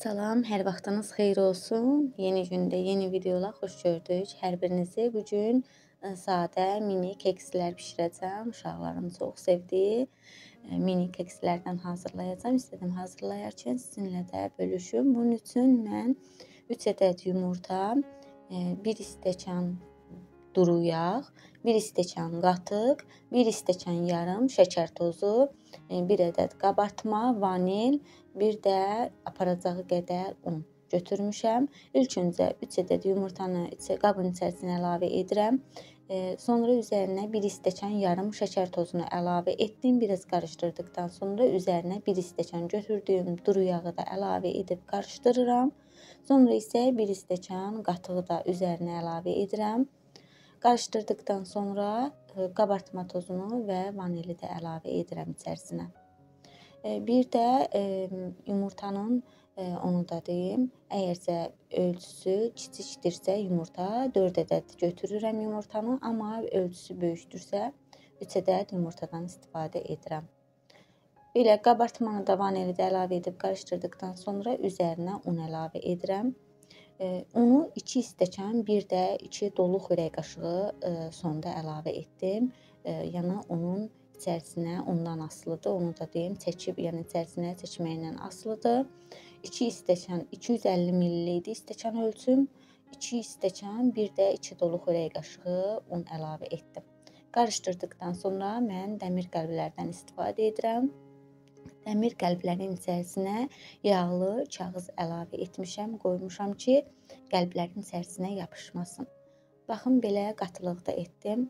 Salam, hər vaxtınız xeyir olsun. Yeni gündə, yeni videola xoş gördük hər birinizi. Bu gün sadə mini kekslər bişirəcəm. Uşaqların çox sevdiyi mini kekslərdən hazırlayacağam. İstədim hazırlayarkən sizinlə də bölüşüm. Bunun üçün mən 3 ədəd yumurta, 1 stəkan duru yağ, 1 stəkan qatıq, 1 stəkan yarım şəkər tozu, 1 ədəd qabartma, vanil, bir də aparacağı qədər un götürmüşəm. İlk öncə 3 ədəd yumurtanı qabın içərisinə əlavə edirəm. Sonra üzərinə 1 stəkan yarım şəkər tozunu əlavə etdim. Biraz qarışdırdıqdan sonra üzərinə 1 stəkan götürdüyüm duru yağı da əlavə edib qarışdırıram. Sonra isə 1 stəkan qatığı da üzərinə əlavə edirəm. Qarışdırdıqdan sonra qabartma tozunu və vanili də əlavə edirəm içərisinə. Bir də yumurtanın onu da deyim, əgərsə ölçüsü kiçikdirsə yumurta 4 ədəd götürürəm yumurtanı, amma ölçüsü böyükdürsə 3 ədəd yumurtadan istifadə edirəm. Belə qabartmanı da vanili də əlavə edib qarışdırdıqdan sonra üzərinə un əlavə edirəm. Unu 2 stəkan, bir də 2 dolu xörək qaşığı sonda əlavə etdim. Yəni unun içərisinə ondan asılıdır. Onu da deyim, çəkib, yəni içərisinə çəkməklə asılıdır. 2 stəkan 250 ml idi stəkan ölçüm. 2 stəkan, bir də 2 dolu xörək qaşığı un əlavə etdim. Qarışdırdıqdan sonra mən dəmir qəlblərdən istifadə edirəm. Dəmir qəlblərin içərisinə yağlı kağız əlavə etmişəm, qoymuşam ki, qəlblərin içərisinə yapışmasın. Baxın, belə qatılıqda etdim.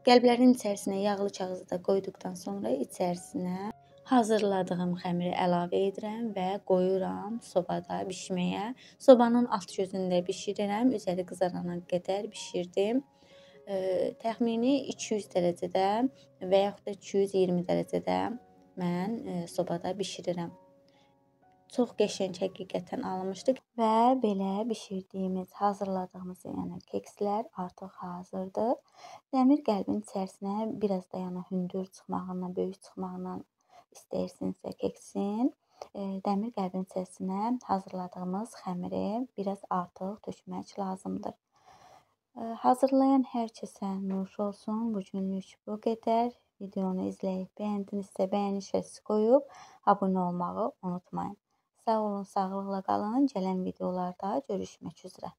Qəlblərin içərisinə yağlı kağızı da qoyduqdan sonra içərisinə hazırladığım xəmiri əlavə edirəm və qoyuram sobada bişməyə. Sobanın alt gözündə bişirirəm, üzəri qızarana qədər bişirdim. Təxmini 200 dərəcədə və yaxud da 220 dərəcədə mən sobada bişirirəm. Çox qəşəng həqiqətən alınmışdı və belə bişirdiyimiz, hazırladığımız yəni kekslər artıq hazırdır. Dəmir qəlbin içərisinə biraz da yəni hündür çıxmağından, böyük çıxmağından istəyirsinizsə keksin, dəmir qəlbin içərisinə hazırladığımız xəmiri biraz artıq tökmək lazımdır. Hazırlayan hər kəsə nuş olsun. Bu günlük bu qədər. Videonu izləyib bəyəndinizsə bəyəniş səsi qoyub abunə olmağı unutmayın. Sağ olun, sağlıqla qalın. Gələn videolarda görüşmək üzrə.